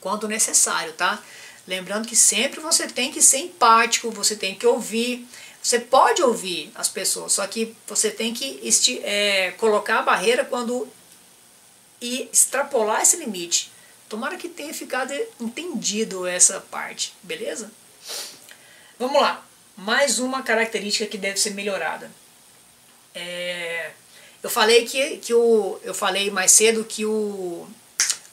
S1: quando necessário, tá? Lembrando que sempre você tem que ser empático, você tem que ouvir. Você pode ouvir as pessoas, só que você tem que colocar a barreira e extrapolar esse limite. Tomara que tenha ficado entendido essa parte, beleza? Vamos lá, mais uma característica que deve ser melhorada. Eu falei mais cedo que o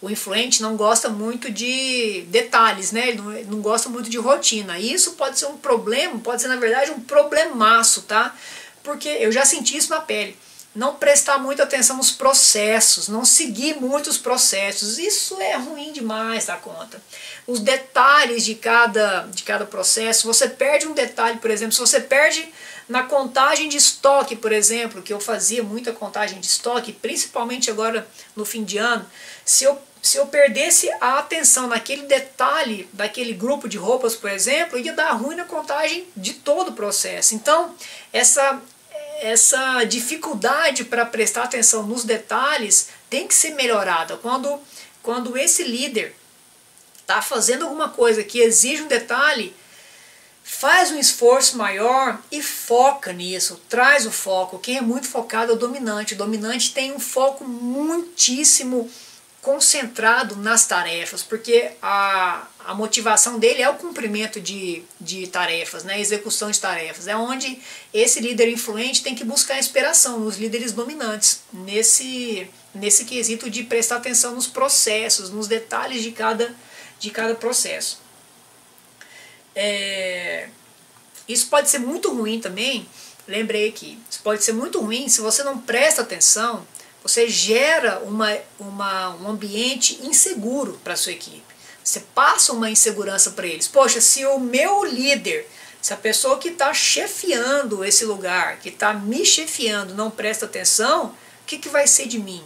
S1: influente não gosta muito de detalhes, né? Ele não gosta muito de rotina. E isso pode ser um problema, pode ser na verdade um problemaço, tá? Porque eu já senti isso na pele. Não prestar muita atenção nos processos, não seguir muitos processos. Isso é ruim demais da conta. Os detalhes de cada processo, você perde um detalhe, por exemplo, se você perde na contagem de estoque, por exemplo, que eu fazia muita contagem de estoque, principalmente agora no fim de ano, se eu perdesse a atenção naquele detalhe daquele grupo de roupas, por exemplo, ia dar ruim na contagem de todo o processo. Então, essa dificuldade para prestar atenção nos detalhes tem que ser melhorada. Quando esse líder está fazendo alguma coisa que exige um detalhe, faz um esforço maior e foca nisso, traz o foco. Quem é muito focado é o dominante. O dominante tem um foco muitíssimo concentrado nas tarefas, porque a motivação dele é o cumprimento de tarefas, né? A execução de tarefas. É onde esse líder influente tem que buscar inspiração nos líderes dominantes, nesse quesito de prestar atenção nos processos, nos detalhes de cada processo. Isso pode ser muito ruim também, lembrei aqui, isso pode ser muito ruim se você não presta atenção. Você gera um ambiente inseguro para a sua equipe. Você passa uma insegurança para eles. Poxa, se o meu líder, se a pessoa que está chefiando esse lugar, que está me chefiando, não presta atenção, o que vai ser de mim?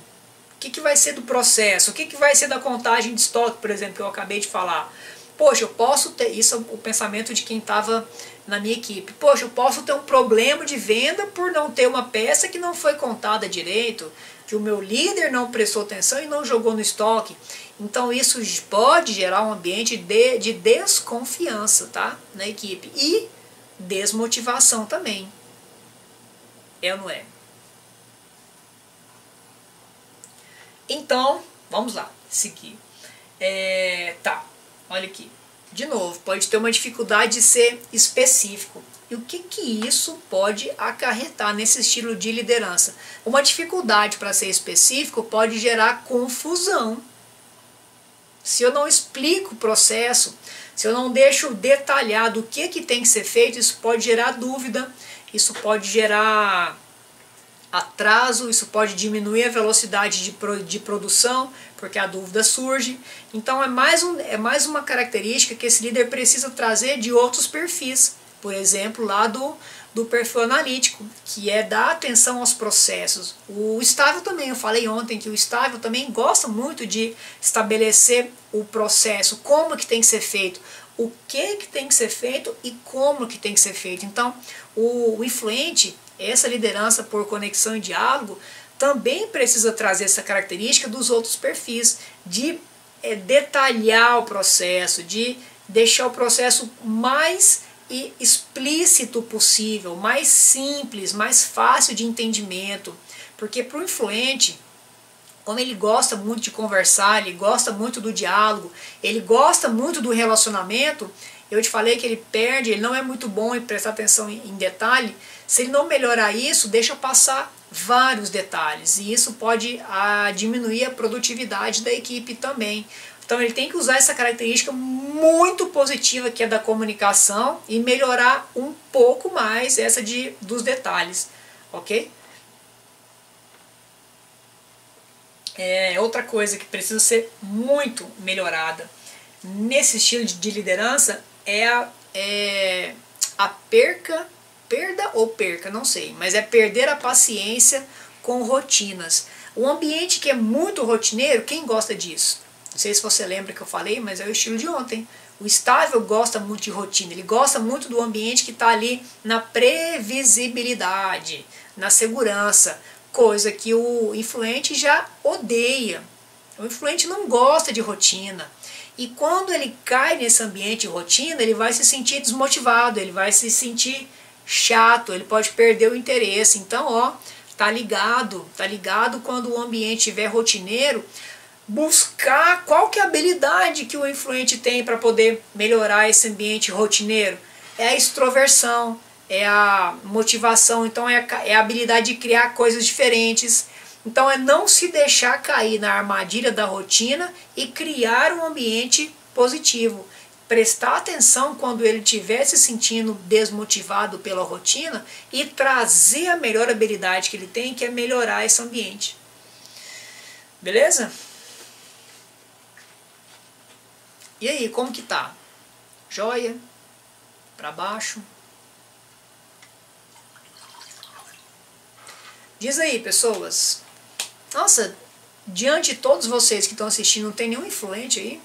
S1: O que vai ser do processo? O que vai ser da contagem de estoque, por exemplo, que eu acabei de falar? Poxa, eu posso ter, isso é o pensamento de quem estava na minha equipe. Poxa, eu posso ter um problema de venda por não ter uma peça que não foi contada direito, que o meu líder não prestou atenção e não jogou no estoque. Então isso pode gerar um ambiente de desconfiança, tá? Na equipe. E desmotivação também. É ou não é? Então, vamos lá, seguir. Tá, olha aqui. De novo, pode ter uma dificuldade de ser específico. E o que isso pode acarretar nesse estilo de liderança? Uma dificuldade para ser específico pode gerar confusão. Se eu não explico o processo, se eu não deixo detalhado o que tem que ser feito, isso pode gerar dúvida, isso pode gerar atraso, isso pode diminuir a velocidade de produção, porque a dúvida surge. Então é mais uma característica que esse líder precisa trazer de outros perfis. Por exemplo, lá do perfil analítico, que é dar atenção aos processos. O estável também, eu falei ontem que o estável também gosta muito de estabelecer o processo, como que tem que ser feito, o que tem que ser feito e como que tem que ser feito. Então, o influente, essa liderança por conexão e diálogo, também precisa trazer essa característica dos outros perfis, de detalhar o processo, de deixar o processo mais explícito possível, mais simples, mais fácil de entendimento. Porque para o influente, como ele gosta muito de conversar, ele gosta muito do diálogo, ele gosta muito do relacionamento, eu te falei que ele não é muito bom em prestar atenção em detalhe. Se ele não melhorar isso, deixa passar vários detalhes, e isso pode diminuir a produtividade da equipe também. Então ele tem que usar essa característica muito positiva que é da comunicação e melhorar um pouco mais essa dos detalhes, ok? Outra coisa que precisa ser muito melhorada nesse estilo de liderança é a perda ou perca, não sei, mas é perder a paciência com rotinas. Um ambiente que é muito rotineiro, quem gosta disso? Não sei se você lembra que eu falei, mas é o estilo de ontem. O estável gosta muito de rotina, ele gosta muito do ambiente que está ali na previsibilidade, na segurança, coisa que o influente já odeia. O influente não gosta de rotina. E quando ele cai nesse ambiente de rotina, ele vai se sentir desmotivado, ele vai se sentir chato, ele pode perder o interesse. Então, ó, tá ligado quando o ambiente estiver rotineiro, buscar qual que é a habilidade que o influente tem para poder melhorar esse ambiente rotineiro. É a extroversão, é a motivação, então é a habilidade de criar coisas diferentes. Então é não se deixar cair na armadilha da rotina e criar um ambiente positivo. Prestar atenção quando ele estiver se sentindo desmotivado pela rotina e trazer a melhor habilidade que ele tem, que é melhorar esse ambiente. Beleza? E aí, como que tá? Joia? Para baixo? Diz aí, pessoas. Nossa, diante de todos vocês que estão assistindo, não tem nenhum influente aí?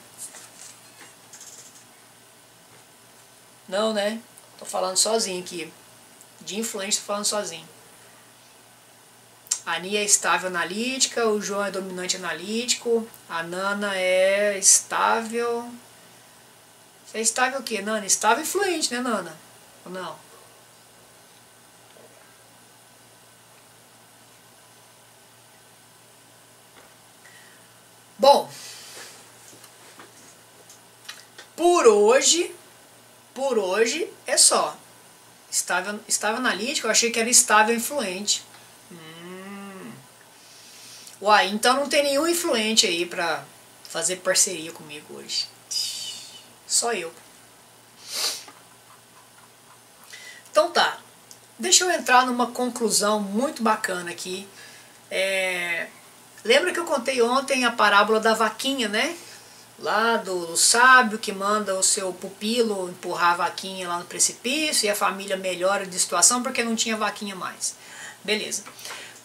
S1: Não, né? Tô falando sozinho aqui. De influente, tô falando sozinho. A Ania é estável analítica, o João é dominante analítico, a Nana é estável Você estava o quê, Nana? Estava influente, né, Nana? Ou não? Bom, por hoje é só. Estável analítico, eu achei que era estável influente. Uai, então não tem nenhum influente aí pra fazer parceria comigo hoje. Só eu. Então tá, deixa eu entrar numa conclusão muito bacana aqui. Lembra que eu contei ontem a parábola da vaquinha, né? Lá do sábio que manda o seu pupilo empurrar a vaquinha lá no precipício e a família melhora de situação porque não tinha vaquinha mais. Beleza.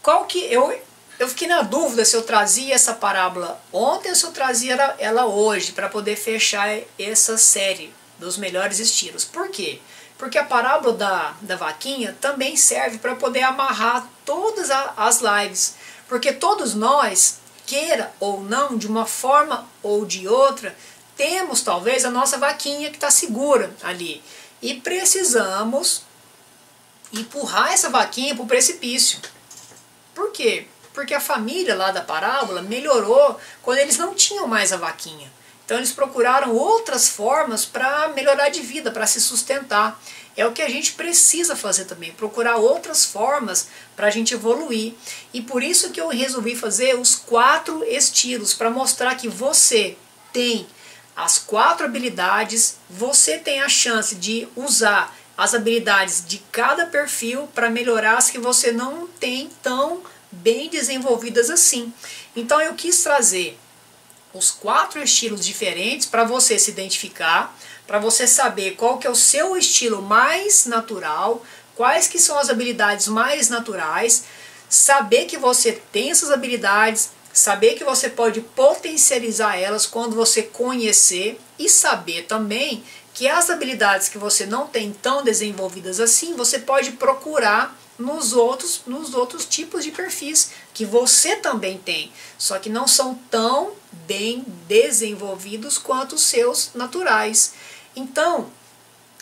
S1: Qual que eu fiquei na dúvida se eu trazia essa parábola ontem ou se eu trazia ela hoje para poder fechar essa série dos melhores estilos. Por quê? Porque a parábola da vaquinha também serve para poder amarrar todas as lives. Porque todos nós, queira ou não, de uma forma ou de outra, temos talvez a nossa vaquinha que está segura ali. E precisamos empurrar essa vaquinha para o precipício. Por quê? Porque a família lá da parábola melhorou quando eles não tinham mais a vaquinha. Então eles procuraram outras formas para melhorar de vida, para se sustentar. É o que a gente precisa fazer também, procurar outras formas para a gente evoluir. E por isso que eu resolvi fazer os 4 estilos, para mostrar que você tem as 4 habilidades, você tem a chance de usar as habilidades de cada perfil para melhorar as que você não tem tão bem desenvolvidas assim. Então eu quis trazer os 4 estilos diferentes para você se identificar, para você saber qual que é o seu estilo mais natural, quais que são as habilidades mais naturais, saber que você tem essas habilidades, saber que você pode potencializar elas quando você conhecer e saber também que as habilidades que você não tem tão desenvolvidas assim, você pode procurar nos outros tipos de perfis que você também tem, só que não são tão bem desenvolvidos quanto os seus naturais. Então,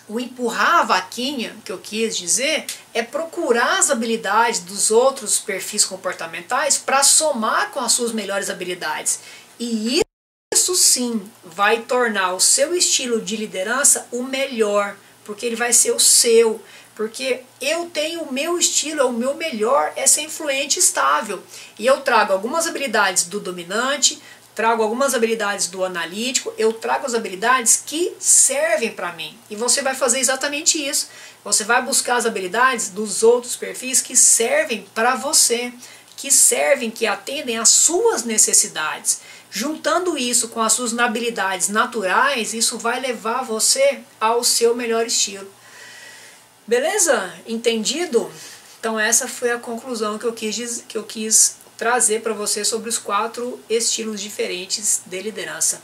S1: o empurrar a vaquinha, que eu quis dizer, é procurar as habilidades dos outros perfis comportamentais para somar com as suas melhores habilidades. E isso sim vai tornar o seu estilo de liderança o melhor, porque ele vai ser o seu. Porque eu tenho o meu estilo, o meu melhor é ser influente e estável. E eu trago algumas habilidades do dominante, trago algumas habilidades do analítico, eu trago as habilidades que servem para mim. E você vai fazer exatamente isso. Você vai buscar as habilidades dos outros perfis que servem para você, que servem, que atendem às suas necessidades. Juntando isso com as suas habilidades naturais, isso vai levar você ao seu melhor estilo. Beleza? Entendido? Então essa foi a conclusão que eu quis trazer para você sobre os 4 estilos diferentes de liderança.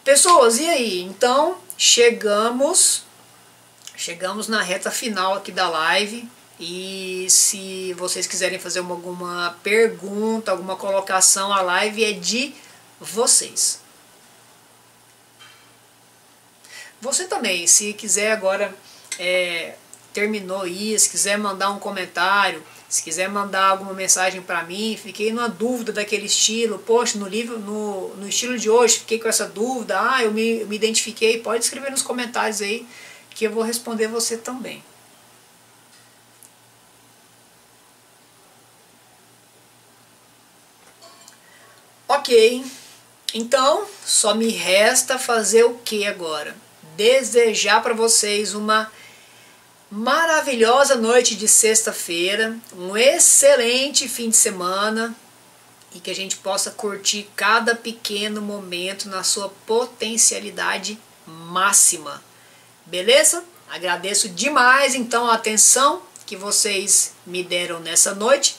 S1: Pessoas, e aí? Então chegamos na reta final aqui da live. E se vocês quiserem fazer alguma pergunta, alguma colocação, a live é de vocês. Você também, se quiser agora... terminou aí, se quiser mandar um comentário, se quiser mandar alguma mensagem para mim, fiquei numa dúvida daquele estilo, poxa, no estilo de hoje fiquei com essa dúvida, eu me identifiquei, pode escrever nos comentários aí que eu vou responder você também. Ok, então só me resta fazer o que agora? Desejar para vocês uma maravilhosa noite de sexta-feira, um excelente fim de semana e que a gente possa curtir cada pequeno momento na sua potencialidade máxima. Beleza? Agradeço demais então a atenção que vocês me deram nessa noite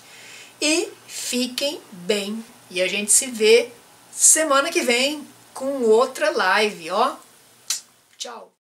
S1: e fiquem bem. E a gente se vê semana que vem com outra live, ó. Tchau.